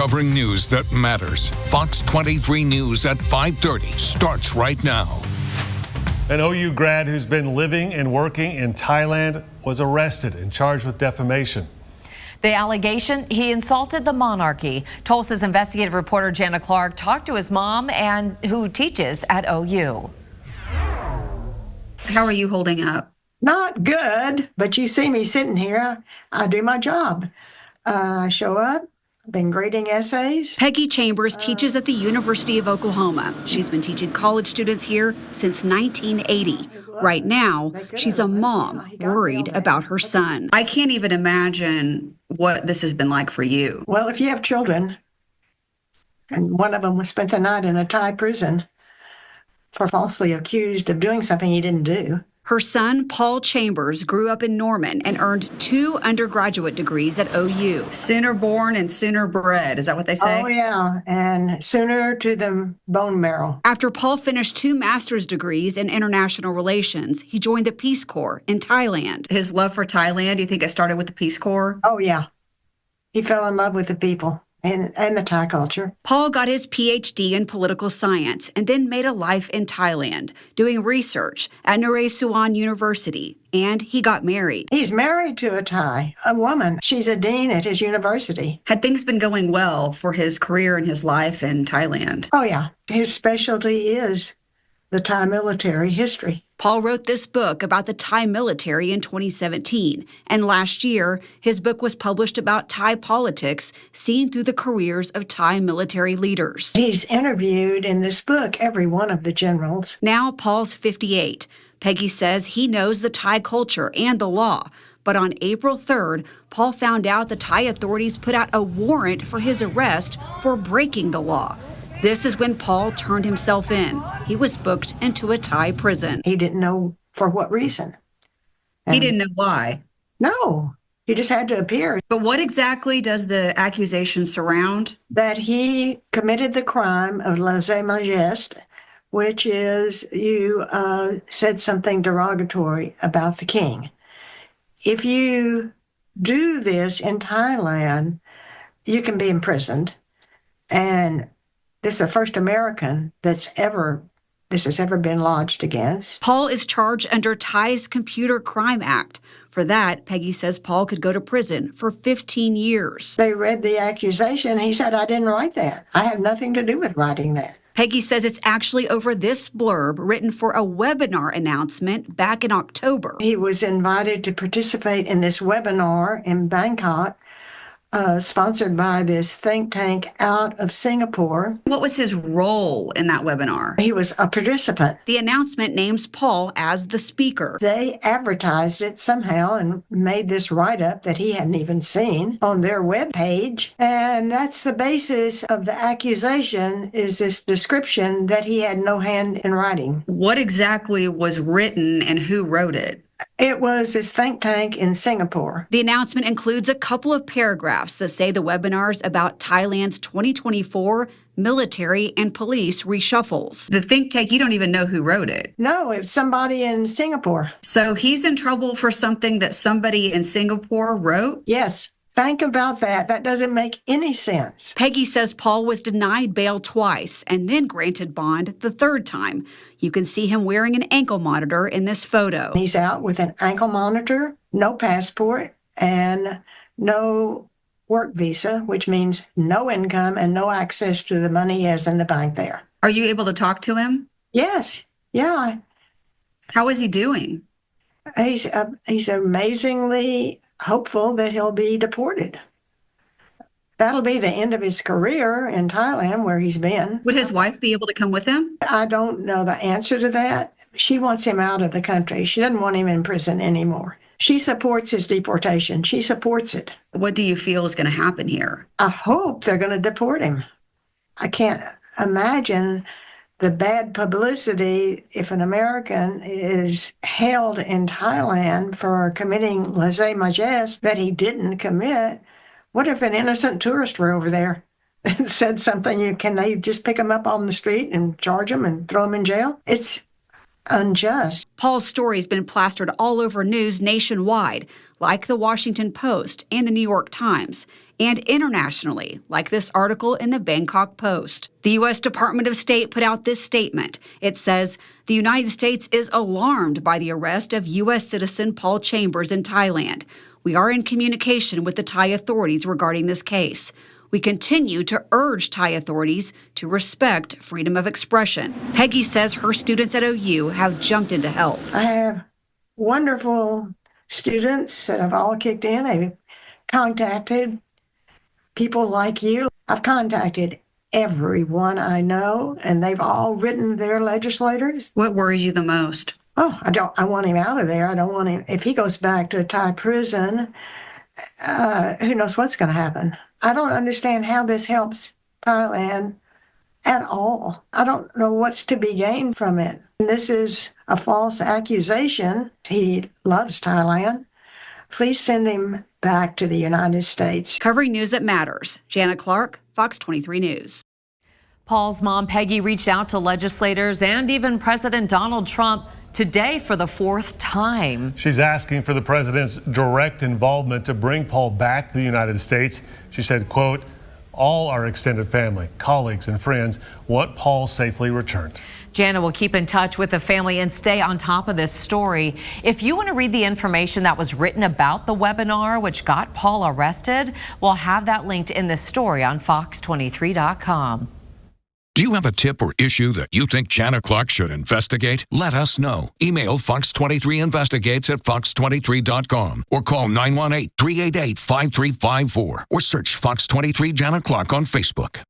covering news that matters. Fox 23 News at 5:30 starts right now. An OU grad who's been living and working in Thailand was arrested and charged with defamation. The allegation, he insulted the monarchy. Tulsa's investigative reporter Jana Clark talked to his mom, and who teaches at OU. How are you holding up? Not good, but you see me sitting here, I do my job. I show up, I've been grading essays. Peggy Chambers teaches at the University of Oklahoma. She's been teaching college students here since 1980. Right now, she's a mom worried about her son. I can't even imagine what this has been like for you. Well, if you have children, and one of them spent the night in a Thai prison for falsely accused of doing something he didn't do. Her son, Paul Chambers, grew up in Norman and earned 2 undergraduate degrees at OU. Sooner born and sooner bred, is that what they say? Oh, yeah, and sooner to the bone marrow. After Paul finished 2 master's degrees in international relations, he joined the Peace Corps in Thailand. His love for Thailand, do you think it started with the Peace Corps? Oh, yeah. He fell in love with the people and the Thai culture. Paul got his PhD in political science and then made a life in Thailand, doing research at Naresuan University, and he got married. He's married to a Thai, a woman. She's a dean at his university. Had things been going well for his career and his life in Thailand? Oh, yeah. His specialty is the Thai military history. Paul wrote this book about the Thai military in 2017, and last year, his book was published about Thai politics seen through the careers of Thai military leaders. He's interviewed in this book every one of the generals. Now Paul's 58. Peggy says he knows the Thai culture and the law, but on April 3rd, Paul found out the Thai authorities put out a warrant for his arrest for breaking the law. This is when Paul turned himself in. He was booked into a Thai prison. He didn't know for what reason. He didn't know why? No, he just had to appear. But what exactly does the accusation surround? That he committed the crime of lèse-majesté, which is you said something derogatory about the king. If you do this in Thailand, you can be imprisoned. And this is the first American this has ever been lodged against. Paul is charged under Thai's Computer Crime Act. For that, Peggy says Paul could go to prison for 15 years. They read the accusation. He said, I didn't write that. I have nothing to do with writing that. Peggy says it's actually over this blurb written for a webinar announcement back in October. He was invited to participate in this webinar in Bangkok, sponsored by this think tank out of Singapore. What was his role in that webinar? He was a participant. The announcement names Paul as the speaker. They advertised it somehow and made this write-up that he hadn't even seen on their webpage. And that's the basis of the accusation, is this description that he had no hand in writing. What exactly was written and who wrote it? It was this think tank in Singapore. The announcement includes a couple of paragraphs that say the webinar's about Thailand's 2024 military and police reshuffles. The think tank, you don't even know who wrote it. No, it's somebody in Singapore. So he's in trouble for something that somebody in Singapore wrote? Yes. Think about that. That doesn't make any sense. Peggy says Paul was denied bail twice and then granted bond the third time. You can see him wearing an ankle monitor in this photo. He's out with an ankle monitor, no passport, and no work visa, which means no income and no access to the money he has in the bank there. Are you able to talk to him? Yes. Yeah. How is he doing? He's amazingly hopeful that he'll be deported. That'll be the end of his career in Thailand, where he's been. Would his wife be able to come with him? I don't know the answer to that. She wants him out of the country. She doesn't want him in prison anymore. She supports his deportation. She supports it. What do you feel is going to happen here? I hope they're going to deport him. I can't imagine the bad publicity if an American is held in Thailand for committing lèse-majesté that he didn't commit. What if an innocent tourist were over there and said something? Can they just pick him up on the street and charge him and throw him in jail? It's unjust. Paul's story has been plastered all over news nationwide, like the Washington Post and the New York Times. and internationally, like this article in the Bangkok Post. The U.S. Department of State put out this statement. It says, the United States is alarmed by the arrest of U.S. citizen Paul Chambers in Thailand. We are in communication with the Thai authorities regarding this case. We continue to urge Thai authorities to respect freedom of expression. Peggy says her students at OU have jumped in to help. I have wonderful students that have all kicked in. They've contacted people like you. I've contacted everyone I know, and they've all written their legislators. What worries you the most? Oh, I want him out of there. I don't want him. If he goes back to a Thai prison, who knows what's going to happen. I don't understand how this helps Thailand at all. I don't know what's to be gained from it. This is a false accusation. He loves Thailand. Please send him back to the United States. Covering news that matters, Jana Clark, Fox 23 News. Paul's mom, Peggy, reached out to legislators and even President Donald Trump today for the fourth time. She's asking for the president's direct involvement to bring Paul back to the United States. She said, quote, all our extended family, colleagues, and friends want Paul safely returned. Jana will keep in touch with the family and stay on top of this story. If you want to read the information that was written about the webinar, which got Paul arrested, we'll have that linked in this story on fox23.com. Do you have a tip or issue that you think Jana Clark should investigate? Let us know. Email Fox23 Investigates at fox23.com or call 918-388-5354 or search Fox 23 Jana Clark on Facebook.